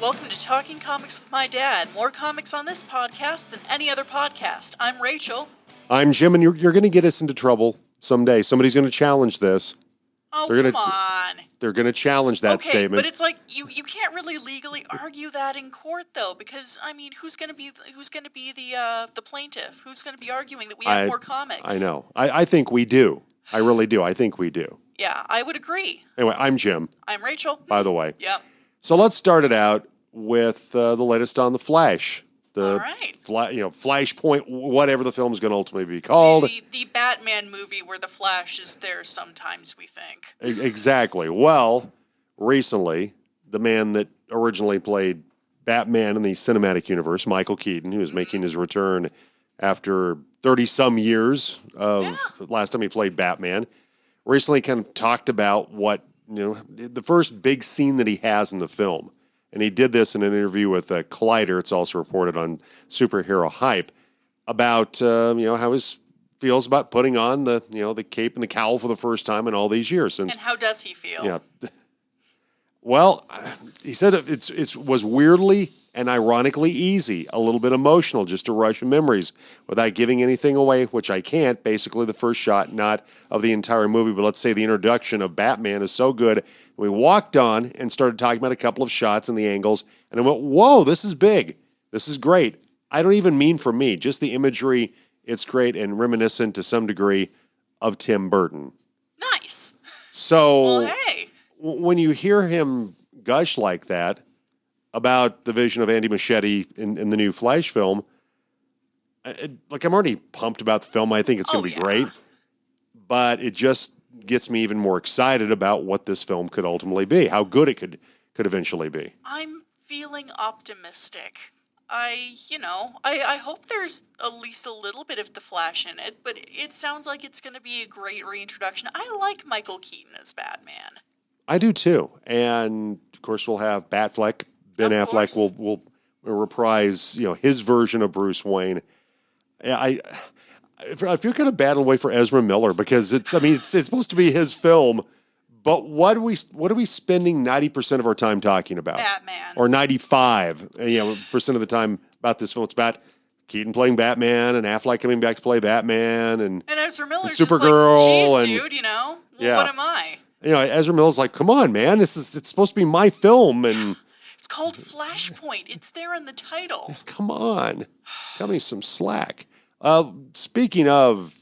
Welcome to Talking Comics with my dad. More comics on this podcast than any other podcast. I'm Rachel. I'm Jim, and you're going to get us into trouble someday. Somebody's going to challenge this. Oh, come on. They're going to challenge that statement. But it's like you can't really legally argue that in court, though, because I mean, who's going to be the plaintiff? Who's going to be arguing that we have more comics? I know. I think we do. I really do. I think we do. Yeah, I would agree. Anyway, I'm Jim. I'm Rachel. By the way. Yeah. So let's start it out with the latest on The Flash. All right. Flashpoint, whatever the film is going to ultimately be called. The Batman movie where the Flash is there sometimes, we think. Exactly. Well, recently, the man that originally played Batman in the cinematic universe, Michael Keaton, who is making his return after 30-some years of last time he played Batman, recently kind of talked about what, the first big scene that he has in the film. And he did this in an interview with Collider. It's also reported on Superhero Hype about how he feels about putting on the cape and the cowl for the first time in all these years. And how does he feel? Yeah. Well, he said it was weirdly and ironically easy, a little bit emotional, just a rush of memories without giving anything away, which I can't. Basically, the first shot, not of the entire movie, but let's say the introduction of Batman is so good. We walked on and started talking about a couple of shots and the angles, and I went, whoa, this is big. This is great. I don't even mean for me, just the imagery. It's great and reminiscent to some degree of Tim Burton. Nice. So well, hey. When you hear him gush like that about the vision of Andy Muschietti in the new Flash film, I'm already pumped about the film. I think it's going to be great, but it just gets me even more excited about what this film could ultimately be, how good it could eventually be. I'm feeling optimistic. I hope there's at least a little bit of the Flash in it, but it sounds like it's going to be a great reintroduction. I like Michael Keaton as Batman. I do too. And of course we'll have Batfleck. Ben Affleck will reprise, his version of Bruce Wayne. I feel kind of bad in a way for Ezra Miller because it's supposed to be his film, but what are we spending 90% of our time talking about? Batman. Or 95% of the time about this film. It's about Keaton playing Batman and Affleck coming back to play Batman and Ezra Miller's Supergirl just like, geez, dude, what am I? Ezra Miller's like, come on, man, it's supposed to be my film and. It's called Flashpoint. It's there in the title. Come on. Cut me some slack. Speaking of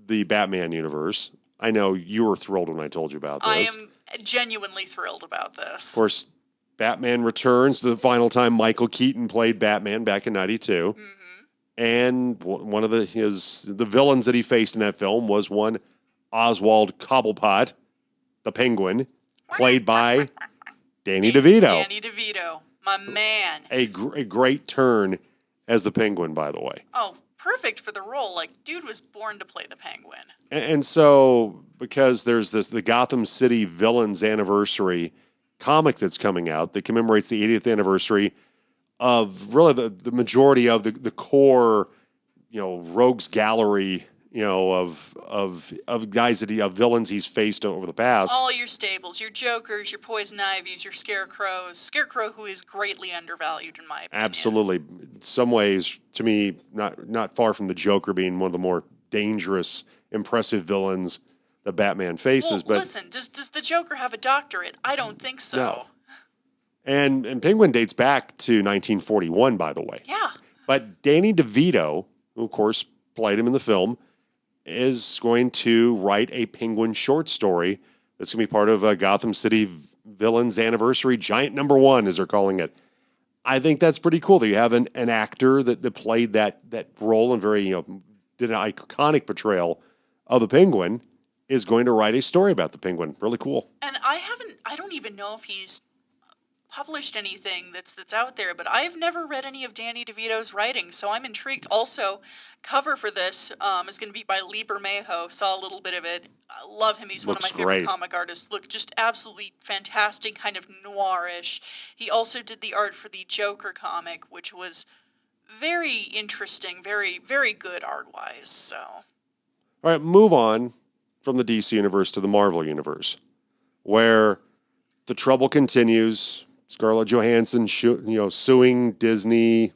the Batman universe, I know you were thrilled when I told you about this. I am genuinely thrilled about this. Of course, Batman Returns, the final time Michael Keaton played Batman back in 92. Mm-hmm. And one of the villains that he faced in that film was one Oswald Cobblepot, the Penguin, played by Danny DeVito. Danny DeVito, my man. A great turn as the Penguin, by the way. Oh, perfect for the role. Like, dude was born to play the Penguin. And so, because there's the Gotham City Villains Anniversary comic that's coming out that commemorates the 80th anniversary of really the majority of the core, rogues gallery, of guys of villains he's faced over the past. All your stables, your Jokers, your Poison Ivies, your Scarecrows. Scarecrow, who is greatly undervalued in my opinion. Absolutely. In some ways, to me, not far from the Joker being one of the more dangerous, impressive villains that Batman faces. Well, listen, does the Joker have a doctorate? I don't think so. No. And Penguin dates back to 1941, by the way. Yeah. But Danny DeVito, who of course played him in the film, is going to write a Penguin short story that's going to be part of Gotham City Villains Anniversary Giant #1, as they're calling it. I think that's pretty cool that you have an actor that played that role and did an iconic portrayal of the Penguin is going to write a story about the Penguin. Really cool. And I don't even know if he's published anything that's out there, but I've never read any of Danny DeVito's writing, so I'm intrigued. Also, cover for this is going to be by Lee Bermejo. Saw a little bit of it. I love him. He's one of my favorite comic artists. Look, just absolutely fantastic, kind of noirish. He also did the art for the Joker comic, which was very interesting, very, very good art-wise. So, all right, move on from the DC universe to the Marvel universe, where the trouble continues. Scarlett Johansson, suing Disney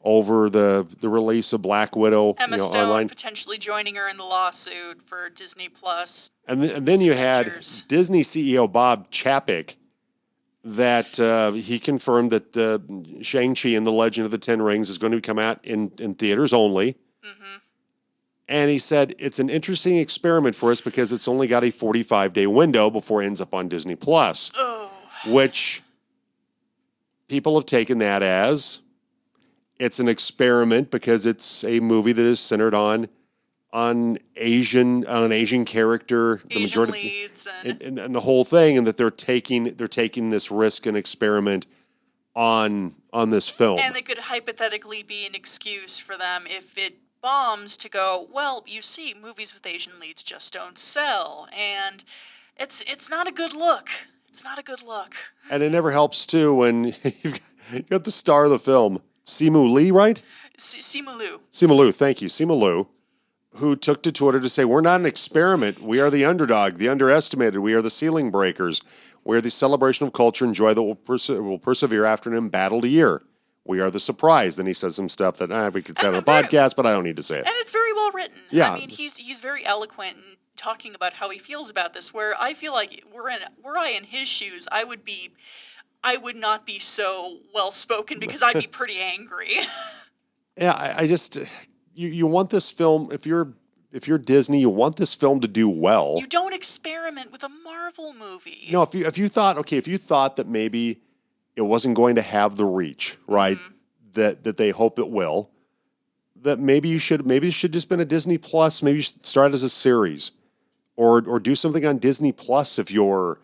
over the release of Black Widow, Emma Stone online. potentially joining her in the lawsuit for Disney Plus. And then you had Disney CEO Bob Chapek that he confirmed that Shang-Chi and the Legend of the Ten Rings is going to come out in theaters only. Mm-hmm. And he said, it's an interesting experiment for us because it's only got a 45-day window before it ends up on Disney Plus, which people have taken that as it's an experiment because it's a movie that is centered on an Asian character, the majority leads and the whole thing, and that they're taking this risk and experiment on this film. And it could hypothetically be an excuse for them if it bombs to go, well, you see, movies with Asian leads just don't sell, and it's not a good look. It's not a good look. And it never helps too when you've got the star of the film, Simu Lee, right? Simu Liu. Simu Liu, thank you. Simu Liu, who took to Twitter to say, we're not an experiment. We are the underdog, the underestimated. We are the ceiling breakers. We are the celebration of culture and joy that will persevere after an embattled year. We are the surprise. Then he says some stuff that we could say on a podcast, but I don't need to say it. And it's very well written. Yeah. I mean, he's very eloquent in talking about how he feels about this, where I feel like were I in his shoes, I would not be so well-spoken because I'd be pretty angry. Yeah, I just, you want this film, if you're Disney, you want this film to do well. You don't experiment with a Marvel movie. No, if you thought that maybe it wasn't going to have the reach, right, mm-hmm. that they hope it will, that maybe it should just been a Disney Plus, maybe you should start as a series, or do something on Disney Plus if you're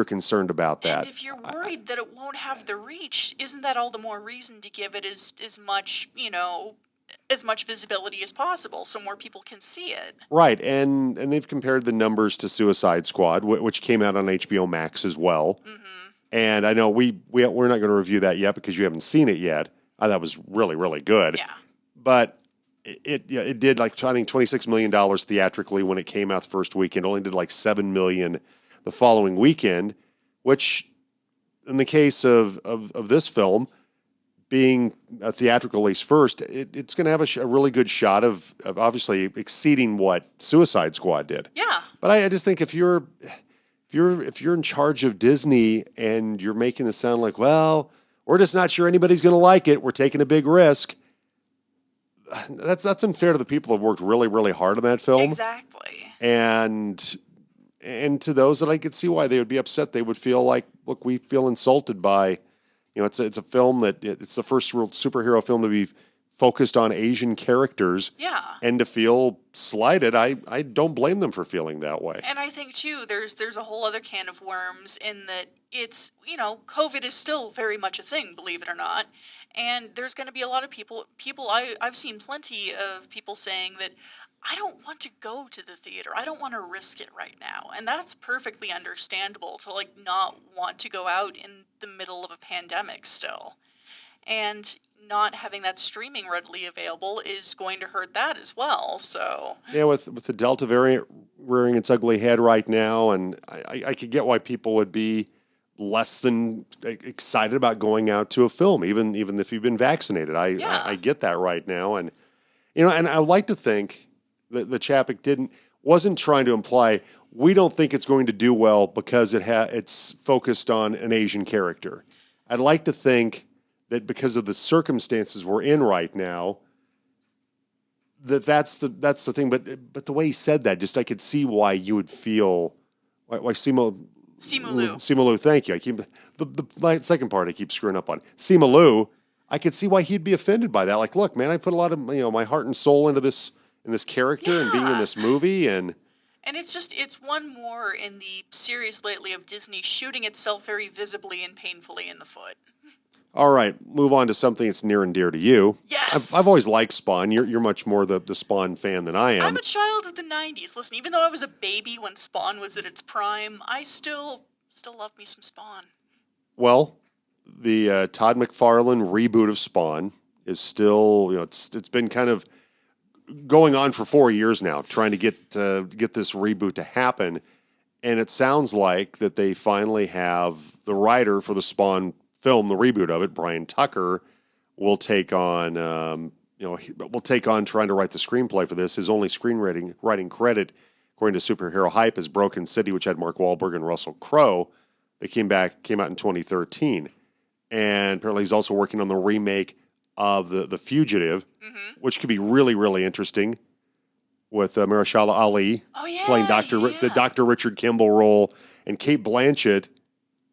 concerned about that. And if you're worried that it won't have the reach, isn't that all the more reason to give it as much, as much visibility as possible so more people can see it? Right, and they've compared the numbers to Suicide Squad, which came out on HBO Max as well. Mm-hmm. And I know we're not going to review that yet because you haven't seen it yet. I thought it was really, really good. Yeah. But it did I think $26 million theatrically when it came out the first weekend. It only did like $7 million the following weekend, which in the case of this film being a theatrical release first, it's going to have a really good shot of obviously exceeding what Suicide Squad did. Yeah. But I just think if you're in charge of Disney and you're making it sound like, well, we're just not sure anybody's going to like it, we're taking a big risk, that's unfair to the people that worked really, really hard on that film. Exactly. And to those that I could see why they would be upset, they would feel like, look, we feel insulted by, it's a film that it's the first real superhero film to be focused on Asian characters. Yeah. And to feel slighted, I don't blame them for feeling that way. And I think too, there's a whole other can of worms in that it's, COVID is still very much a thing, believe it or not. And there's going to be a lot of people I've seen plenty of people saying that I don't want to go to the theater. I don't want to risk it right now. And that's perfectly understandable to not want to go out in the middle of a pandemic still. And not having that streaming readily available is going to hurt that as well. So yeah, with the Delta variant rearing its ugly head right now, and I could get why people would be less than excited about going out to a film, even if you've been vaccinated. I get that right now, and and I like to think that the Chapek wasn't trying to imply we don't think it's going to do well because it's focused on an Asian character. I'd like to think that because of the circumstances we're in right now, that's the thing. But the way he said that, just I could see why you would feel why Simu Liu. Thank you. I keep my second part I keep screwing up on. Simu Liu, I could see why he'd be offended by that. Like, look, man, I put a lot of my heart and soul into this character and being in this movie, and it's one more in the series lately of Disney shooting itself very visibly and painfully in the foot. All right, move on to something that's near and dear to you. Yes! I've always liked Spawn. You're much more the Spawn fan than I am. I'm a child of the 90s. Listen, even though I was a baby when Spawn was at its prime, I still love me some Spawn. Well, the Todd McFarlane reboot of Spawn is still, it's been kind of going on for 4 years now, trying to get this reboot to happen. And it sounds like that they finally have the writer for the Spawn film, the reboot of it, Brian Tucker, will take on, will take on trying to write the screenplay for this. His only writing credit, according to Superhero Hype, is Broken City, which had Mark Wahlberg and Russell Crowe. They came out in 2013. And apparently he's also working on the remake of The Fugitive, which could be really, really interesting, with Mahershala Ali playing the Dr. Richard Kimball role, and Kate Blanchett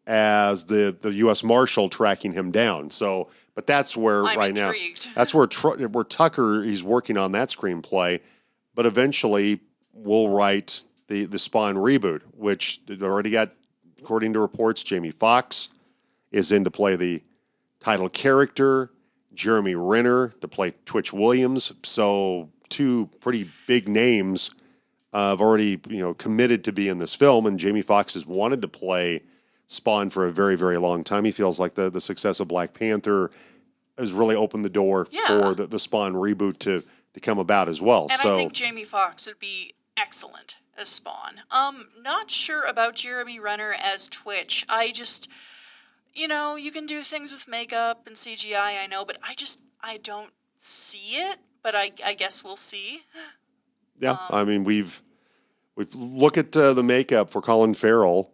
as the U.S. Marshal tracking him down. So, but that's where now, that's where Tucker, he's working on that screenplay, but eventually will write the Spawn reboot, which they've already got, according to reports, Jamie Foxx is in to play the title character, Jeremy Renner to play Twitch Williams. So two pretty big names have already committed to be in this film, and Jamie Foxx has wanted to play Spawn for a very, very long time. He feels like the success of Black Panther has really opened the door for the Spawn reboot to come about as well. And I think Jamie Foxx would be excellent as Spawn. Not sure about Jeremy Renner as Twitch. I just, you can do things with makeup and CGI, I know, but I don't see it. But I guess we'll see. Yeah, I mean, we've look at the makeup for Colin Farrell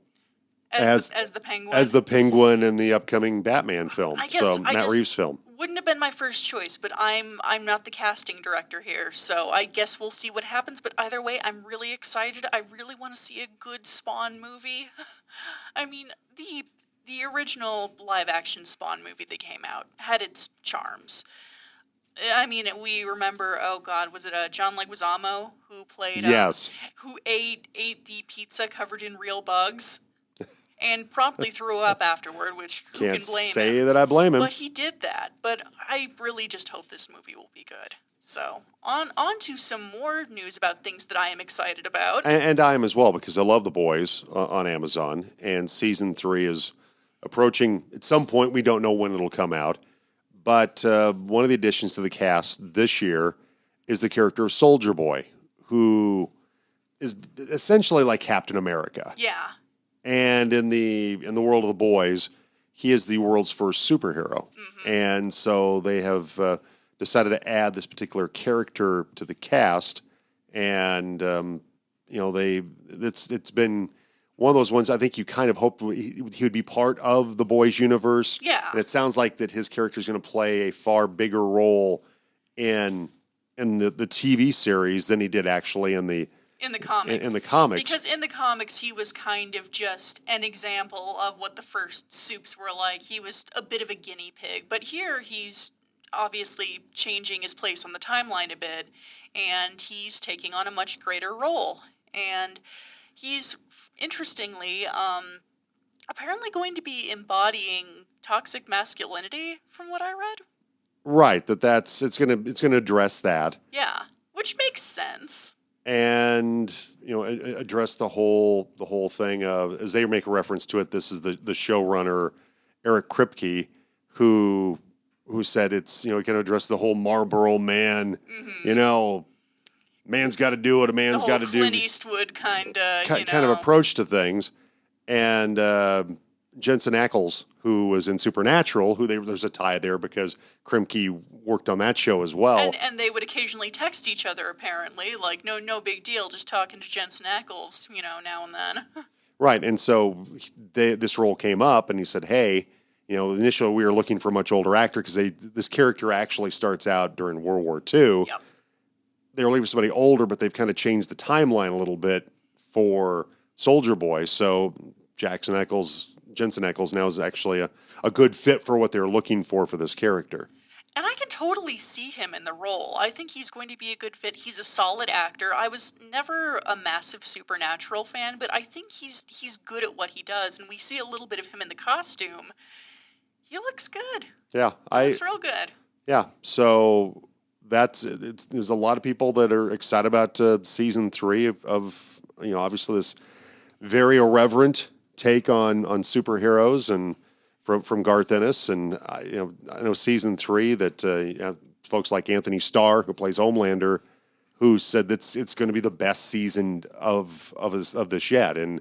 as the Penguin in the upcoming Batman film. Matt Reeves' film. Wouldn't have been my first choice, but I'm not the casting director here, so I guess we'll see what happens. But either way, I'm really excited. I really want to see a good Spawn movie. I mean, the original live-action Spawn movie that came out had its charms. I mean, we remember, was it John Leguizamo who played... Yes. Who ate the pizza covered in real bugs and promptly threw up afterward, which who can blame him? Can't say that I blame him. But he did that. But I really just hope this movie will be good. So, on to some more news about things that I am excited about. And I am as well, because I love The Boys on Amazon, and Season 3 is approaching at some point. We don't know when it'll come out. But one of the additions to the cast this year is the character of Soldier Boy, who is essentially like Captain America. Yeah. And in the world of The Boys, he is the world's first superhero. Mm-hmm. And so they have decided to add this particular character to the cast. And, it's been one of those ones I think you kind of hoped he would be part of the Boys universe. Yeah. And it sounds like that his character is going to play a far bigger role in the TV series than he did actually in the comics. In the comics. Because in the comics, he was kind of just an example of what the first soups were like. He was a bit of a guinea pig. But here, he's obviously changing his place on the timeline a bit, and he's taking on a much greater role. And he's, interestingly, apparently going to be embodying toxic masculinity, from what I read. Right, it's gonna address that. Yeah, which makes sense. And address the whole thing of, as they make a reference to it. This is the showrunner Eric Kripke who said it's going to address the whole Marlboro man. Mm-hmm. Man's got to do what a man's got to do. Clint Eastwood kind of approach to things. And Jensen Ackles, who was in Supernatural, there's a tie there because Kripke worked on that show as well. And they would occasionally text each other, apparently, like, no big deal, just talking to Jensen Ackles, now and then. Right, and so this role came up, and he said, hey, initially we were looking for a much older actor because this character actually starts out during World War II. Yep. They were looking for somebody older, but they've kind of changed the timeline a little bit for Soldier Boy. So Jensen Ackles now is actually a good fit for what they're looking for this character. And I can totally see him in the role. I think he's going to be a good fit. He's a solid actor. I was never a massive Supernatural fan, but I think he's good at what he does. And we see a little bit of him in the costume. He looks good. Yeah. He looks real good. Yeah. So there's a lot of people that are excited about season 3 of obviously this very irreverent take on superheroes and from Garth Ennis, and I know season 3 that folks like Anthony Starr, who plays Homelander, who said that it's going to be the best season of this yet, and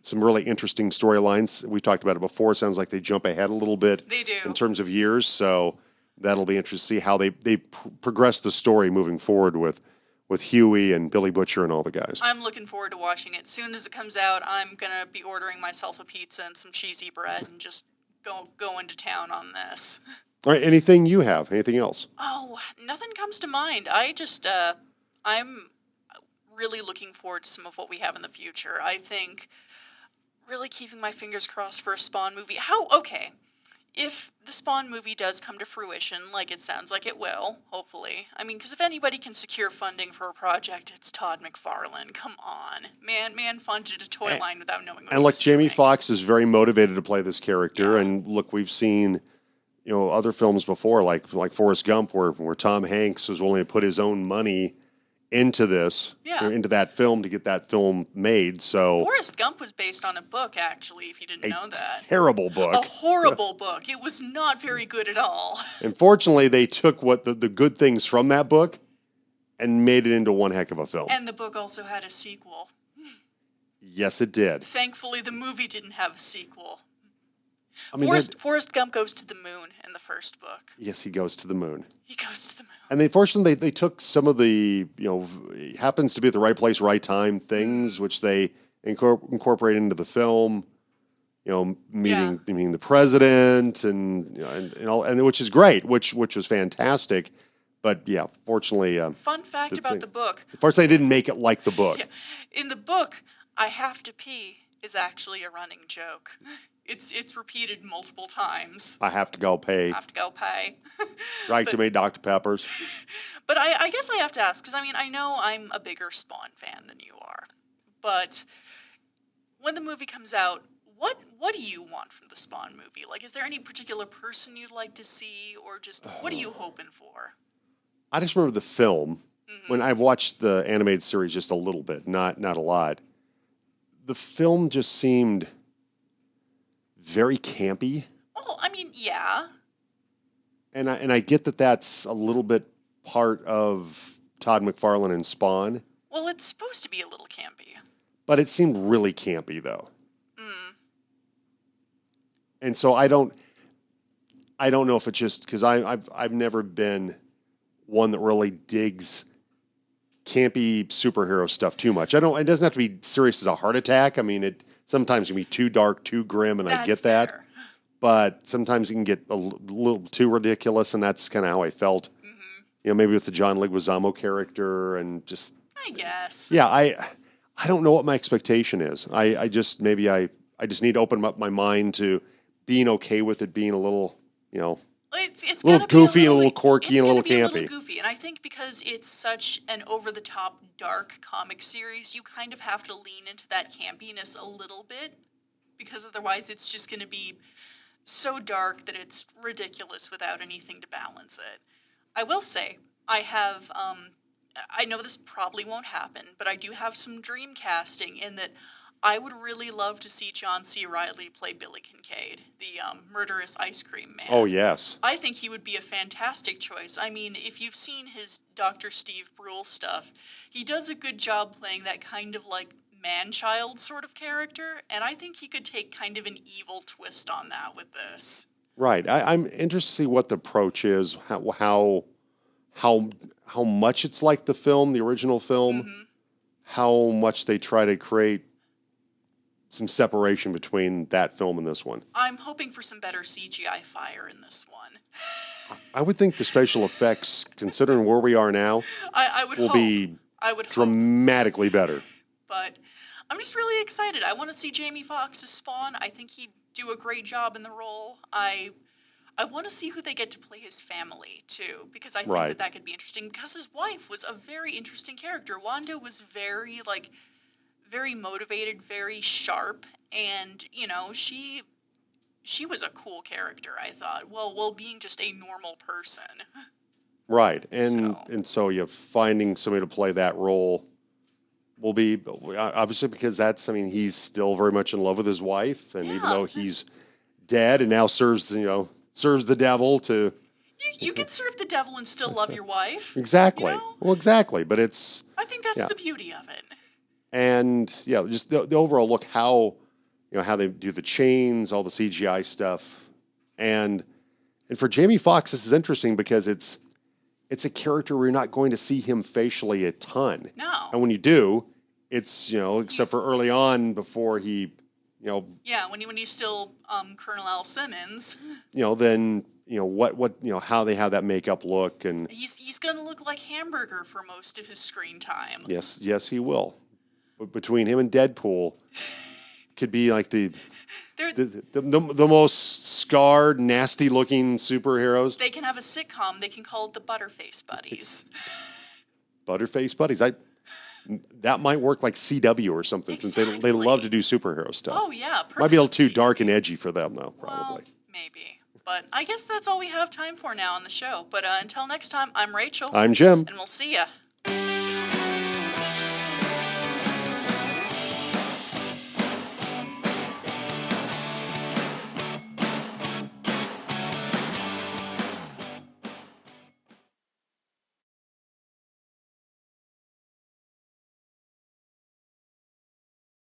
some really interesting storylines. We've talked about it before. It sounds like they jump ahead a little bit They do. in terms of years. So that'll be interesting to see how they progress the story moving forward with Huey and Billy Butcher and all the guys. I'm looking forward to watching it. As soon as it comes out, I'm going to be ordering myself a pizza and some cheesy bread and just go into town on this. All right, anything you have? Anything else? Oh, nothing comes to mind. I'm really looking forward to some of what we have in the future. I think really keeping my fingers crossed for a Spawn movie. If the Spawn movie does come to fruition, like it sounds like it will, hopefully. I mean, because if anybody can secure funding for a project, it's Todd McFarlane. Come on. Man funded a toy line without knowing what he was Jamie doing. Foxx is very motivated to play this character. Yeah. And look, we've seen, other films before, like Forrest Gump, where Tom Hanks was willing to put his own money into this, into that film to get that film made. So Forrest Gump was based on a book, actually, if you didn't know that. Terrible book. A horrible book. It was not very good at all. Unfortunately, they took what the good things from that book and made it into one heck of a film. And the book also had a sequel. Yes, it did. Thankfully, the movie didn't have a sequel. I mean, Forrest Gump goes to the moon in the first book. Yes, he goes to the moon. He goes to the moon. And unfortunately, they took some of the, happens to be at the right place, right time things, which they incorporate into the film. Meeting the president and which is great, which was fantastic. But yeah, fortunately, fun fact about the book. Fortunately, they didn't make it like the book. Yeah. In the book, "I have to pee" is actually a running joke. It's repeated multiple times. I have to go pay. I have to go pay. Drank too many Dr. Peppers. But I guess I have to ask, because I know I'm a bigger Spawn fan than you are. But when the movie comes out, what do you want from the Spawn movie? Like, is there any particular person you'd like to see, or just what are you hoping for? I just remember the film. When I've watched the animated series just a little bit, not a lot. The film just seemed very campy. Oh, I mean, yeah. And I get that that's a little bit part of Todd McFarlane and Spawn. Well, it's supposed to be a little campy. But it seemed really campy, though. And so I don't know if it's just because I've never been one that really digs campy superhero stuff too much. It doesn't have to be serious as a heart attack. I mean, it sometimes can be too dark, too grim, and I get that. Fair. But sometimes it can get a little too ridiculous, and that's kind of how I felt. Maybe with the John Leguizamo character, and just I guess. Yeah, I don't know what my expectation is. I just need to open up my mind to being okay with it being a little, It's a little goofy and a little quirky and a little campy. A little goofy, and I think because it's such an over-the-top, dark comic series, you kind of have to lean into that campiness a little bit, because otherwise it's just going to be so dark that it's ridiculous without anything to balance it. I will say, I have, I know this probably won't happen, but I do have some dream casting in that I would really love to see John C. Reilly play Billy Kincaid, the murderous ice cream man. Oh, yes. I think he would be a fantastic choice. I mean, if you've seen his Dr. Steve Brule stuff, he does a good job playing that kind of like man-child sort of character, and I think he could take kind of an evil twist on that with this. Right. I'm interested to see what the approach is, how much it's like the film, the original film, how much they try to create some separation between that film and this one. I'm hoping for some better CGI fire in this one. I would think the special effects, considering where we are now, will be dramatically better. But I'm just really excited. I want to see Jamie Foxx's Spawn. I think he'd do a great job in the role. I want to see who they get to play his family, too, because I think that could be interesting, because his wife was a very interesting character. Wanda was very motivated, very sharp, and, she was a cool character, I thought, while being just a normal person. Right, and so you're finding somebody to play that role will be, obviously, because he's still very much in love with his wife, and even though he's dead and now serves the devil to... You can serve the devil and still love your wife. Exactly. Well, exactly, but I think that's the beauty of it. And, just the overall look, how how they do the chains, all the CGI stuff, and for Jamie Foxx, this is interesting because it's a character where you're not going to see him facially a ton. No. And when you do, it's except for early on before he, Yeah, when he's still Colonel Al Simmons. Then what how they have that makeup look, and he's gonna look like Hamburger for most of his screen time. Yes, he will. But between him and Deadpool, could be like the most scarred, nasty-looking superheroes. They can have a sitcom. They can call it the Butterface Buddies. Butterface Buddies. That might work like CW or something, Exactly. since they love to do superhero stuff. Oh yeah, might be a little too CW. dark and edgy for them, though. Probably. Well, maybe. But I guess that's all we have time for now on the show. But until next time, I'm Rachel. I'm Jim. And we'll see ya.